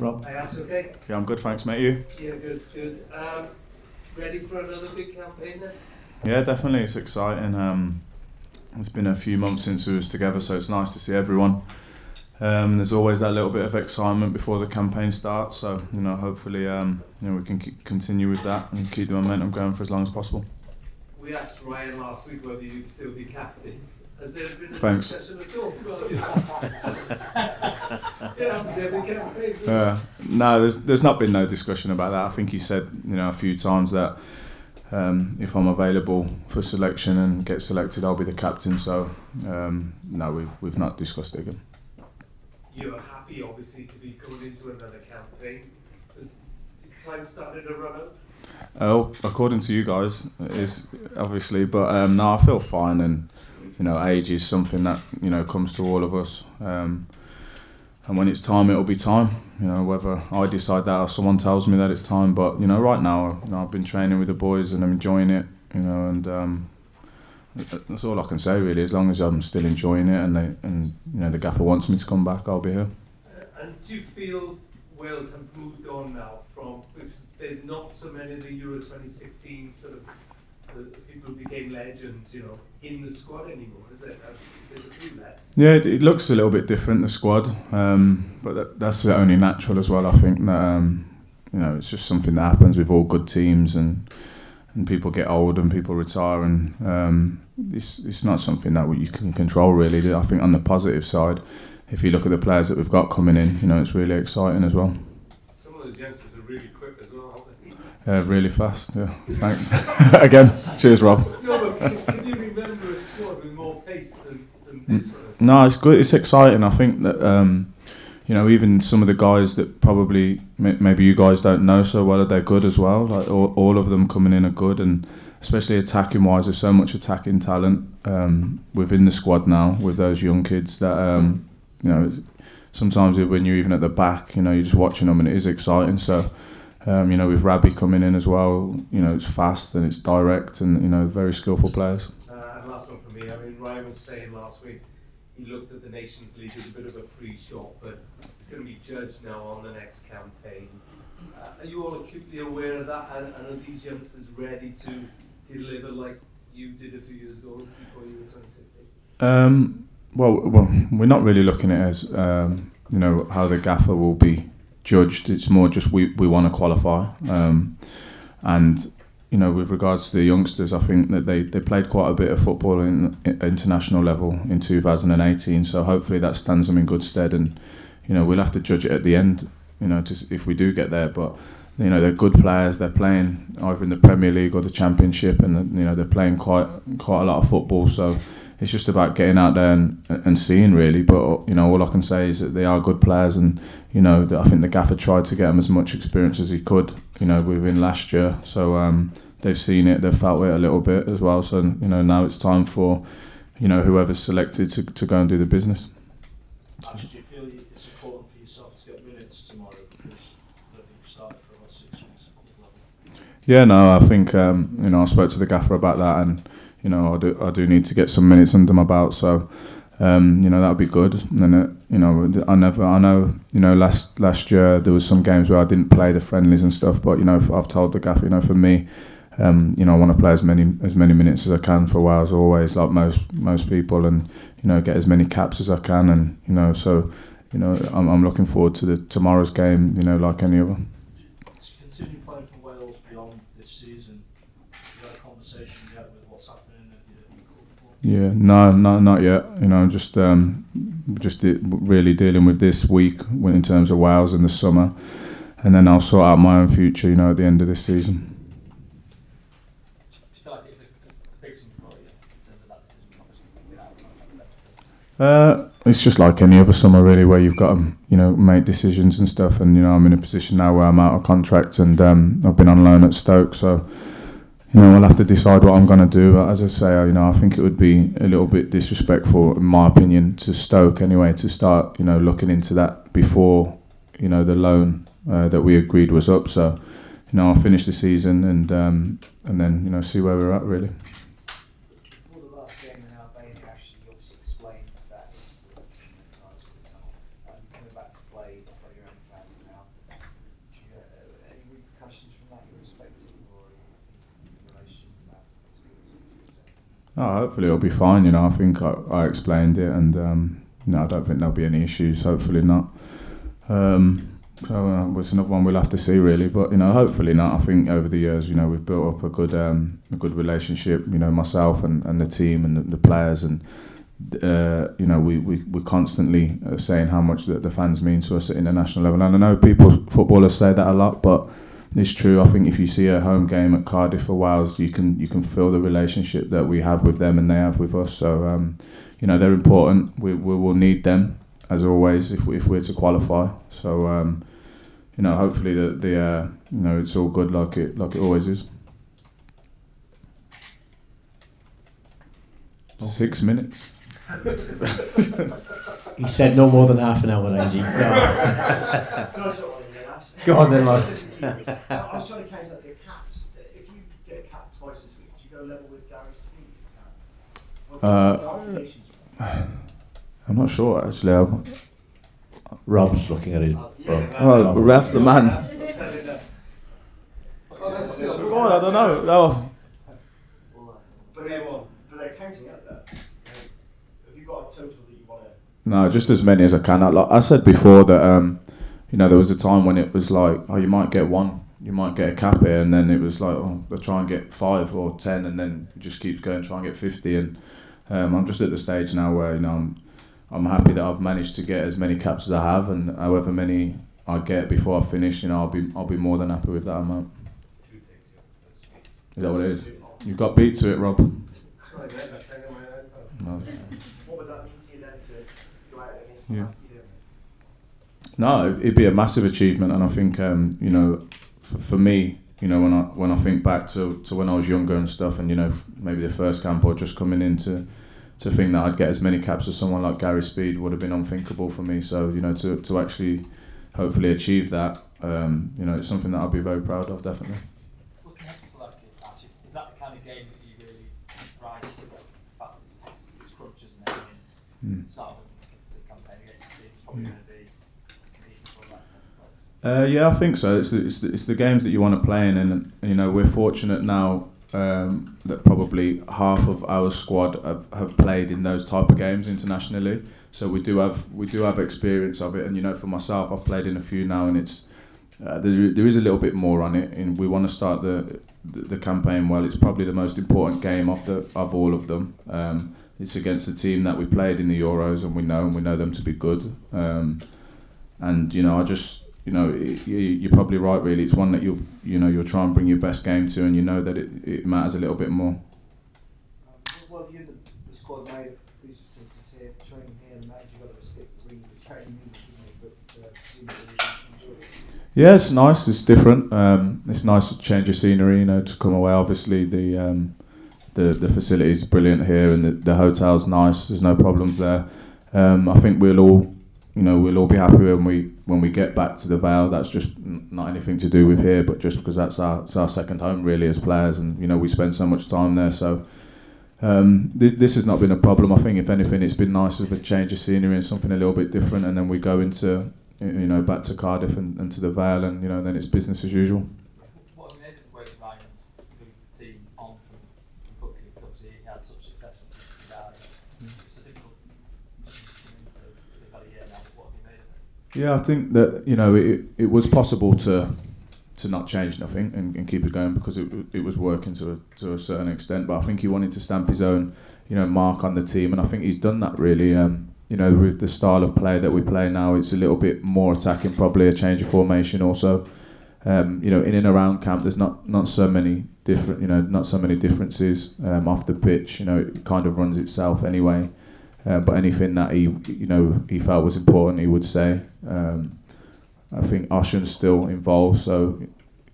Rob? Hey, that's okay? Yeah, I'm good, thanks, mate. You? Yeah, good, good. Ready for another big campaign then? Yeah, definitely. It's exciting. It's been a few months since we was together, so it's nice to see everyone. There's always that little bit of excitement before the campaign starts, so hopefully, we can continue with that and keep the momentum going for as long as possible. We asked Ryan last week whether you'd still be captain. Has there been a Thanks. discussion at all? It happens every campaign, doesn't it? No, there's not been no discussion about that. I think he said, a few times that if I'm available for selection and get selected, I'll be the captain. So no, we've not discussed it again. You're happy, obviously, to be going into another campaign. Is time starting to run out? Oh, according to you guys, it is obviously, but no, I feel fine, and age is something that comes to all of us. And when it's time, it'll be time. Whether I decide that or someone tells me that it's time. But right now, I've been training with the boys and I'm enjoying it. And that's all I can say really. As long as I'm still enjoying it, and the gaffer wants me to come back, I'll be here. And do you feel Wales have moved on now from? Because there's not so many of the Euro 2016 sort of the people who became legends, in the squad anymore. Is there? There's a few left. Yeah, it looks a little bit different, the squad, but that's only natural as well. I think that it's just something that happens with all good teams, and people get old and people retire, and it's not something that you can control really. I think on the positive side, if you look at the players that we've got coming in, it's really exciting as well. Some of those youngsters are really quick as well, aren't they? Really fast, yeah. Thanks. Again, cheers, Rob. No, but can you remember a squad with more pace than this one? No, it's good. It's exciting. I think that even some of the guys that probably maybe you guys don't know so well, they're good as well. Like all of them coming in are good, and especially attacking wise, there's so much attacking talent within the squad now with those young kids that sometimes when you're even at the back, you're just watching them and it is exciting. So. With Rabbi coming in as well, it's fast and it's direct, and very skillful players. And last one for me. I mean, Ryan was saying last week he looked at the Nations League as a bit of a free shot, but it's going to be judged now on the next campaign. Are you all acutely aware of that? And are these youngsters ready to deliver like you did a few years ago before you were 2016? Well, we're not really looking at it as how the gaffer will be judged. It's more just we want to qualify, and with regards to the youngsters, I think that they played quite a bit of football in international level in 2018, so hopefully that stands them in good stead, and we'll have to judge it at the end, if we do get there. But they're good players. They're playing either in the Premier League or the Championship, and they're playing quite a lot of football, so it's just about getting out there and seeing really. But all I can say is that they are good players, and I think the gaffer tried to get them as much experience as he could within last year. So they've seen it, they've felt it a little bit as well. So now it's time for whoever's selected to go and do the business. Ash, do you feel it's important for yourself to get minutes tomorrow, because I don't think you started for about 6 weeks at club level? Yeah, no, I think I spoke to the gaffer about that, and I do need to get some minutes under my belt, so that would be good. And I know last year there was some games where I didn't play the friendlies and stuff, but I've told the gaffer, for me, I want to play as many minutes as I can for Wales, always, like most people, and get as many caps as I can, and so I'm looking forward to tomorrow's game, like any other. To continue playing for Wales beyond this season, is that a conversation yet with what's happening at your club? Yeah, no, not yet. I'm just really dealing with this week in terms of Wales in the summer, and then I'll sort out my own future, at the end of this season. Do you feel like it's a big thing for you in terms of that decision, obviously? It's just like any other summer really, where you've got to make decisions and stuff, and I'm in a position now where I'm out of contract, and I've been on loan at Stoke, so I'll have to decide what I'm going to do. But as I say, I think it would be a little bit disrespectful, in my opinion, to Stoke anyway, to start looking into that before the loan that we agreed was up. So I'll finish the season and then see where we're at really. Before the last game in Albania, actually, you obviously explained that it's coming back to play in front of your own fans now. Oh, hopefully it'll be fine. I think I explained it, and I don't think there'll be any issues. Hopefully not. So it's another one we'll have to see, really. But hopefully not. I think over the years, we've built up a good relationship. Myself and the team and the players, and we're constantly saying how much the fans mean to us at international level. And I know footballers say that a lot, but it's true. I think if you see a home game at Cardiff for Wales, you can feel the relationship that we have with them and they have with us. So they're important. We will need them as always if we're to qualify. So hopefully it's all good like it always is. 6 minutes. He said no more than half an hour, Angie. Go on then, lad. I was trying to count up your caps. If you get a cap twice this week, do you go level with Gary Speed? I'm not sure actually. Rob's looking at it. Oh, that's the man. Go on, I don't know. No. But they're counting at that. Have you got a total that you want to? No, just as many as I can. Like I said before that there was a time when it was like, oh, you might get one, you might get a cap here, and then it was like, oh, they'll try and get 5 or 10, and then it just keeps going, try and get 50. And I'm just at the stage now where I'm happy that I've managed to get as many caps as I have, and however many I get before I finish, I'll be more than happy with that amount. Is that what it is? You've got beat to it, Rob. No. What would that mean to you then to go out against Yeah. No, it'd be a massive achievement, and I think for me, when I think back to when I was younger and stuff, and maybe the first camp or just coming in to think that I'd get as many caps as someone like Gary Speed would have been unthinkable for me. So to actually hopefully achieve that, it's something that I'll be very proud of, definitely. Looking at the Slovakia matches, is that the kind of game that you really prize? The fact that it's crunches and everything. Start of the campaign against the team is probably going to be. Yeah, I think so. It's the games that you want to play in, and we're fortunate now that probably half of our squad have played in those type of games internationally. So we do have experience of it, and for myself, I've played in a few now, and it's there is a little bit more on it, and we want to start the campaign well. It's probably the most important game of all of them. It's against the team that we played in the Euros, and we know them to be good. I just. You're probably right. Really, it's one that you'll try and bring your best game to, and that it matters a little bit more. Well, you the squad made these facilities here, training here, and that you've got to stick with the training, Yeah, it's nice. It's different. It's nice to change of scenery. To come away. Obviously, the facilities are brilliant here, and the hotel's nice. There's no problems there. I think we'll all be happy when we get back to the Vale. That's just not anything to do with here, but just because it's our second home really as players, and we spend so much time there. So this has not been a problem. I think if anything, it's been nice with a change of scenery and something a little bit different, and then we go into back to Cardiff and to the Vale, and then it's business as usual. What have you made of the way Ryan's moved the team on from Buckley, because he had such success with the guys? It's a difficult. Yeah, I think that it was possible to not change nothing and keep it going, because it was working to a certain extent. But I think he wanted to stamp his own mark on the team, and I think he's done that really. With the style of play that we play now, it's a little bit more attacking, probably a change of formation also. In and around camp, there's not so many differences off the pitch. It kind of runs itself anyway. But anything that he felt was important, he would say. I think Oshan's still involved, so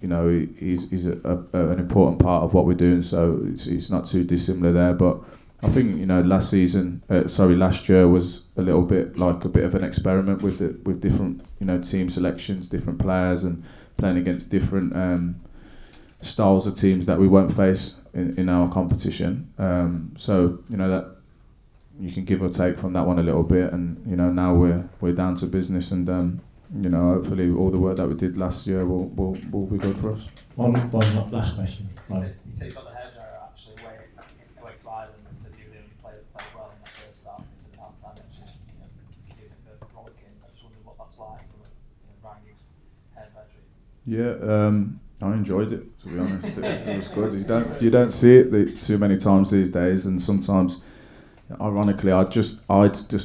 he's an important part of what we're doing. So it's not too dissimilar there. But I think last year was a little bit like a bit of an experiment with different team selections, different players, and playing against different styles of teams that we won't face in our competition. So that. You can give or take from that one a little bit, and now we're down to business, and hopefully all the work that we did last year will be good for us. One last question. You say you've got the hairdryer actually away to Ireland. rankings head by tree? Yeah, I enjoyed it, to be honest. It was good. You don't see it too many times these days, and sometimes, ironically, I just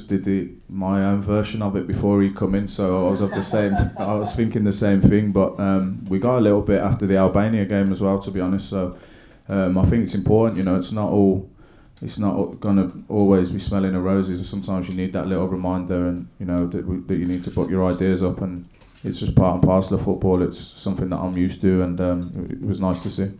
did my own version of it before he come in, so I was I was thinking the same thing, but we got a little bit after the Albania game as well, to be honest. So I think it's important, it's not gonna always be smelling of roses. Sometimes you need that little reminder, and that you need to put your ideas up, and it's just part and parcel of football. It's something that I'm used to, and it was nice to see.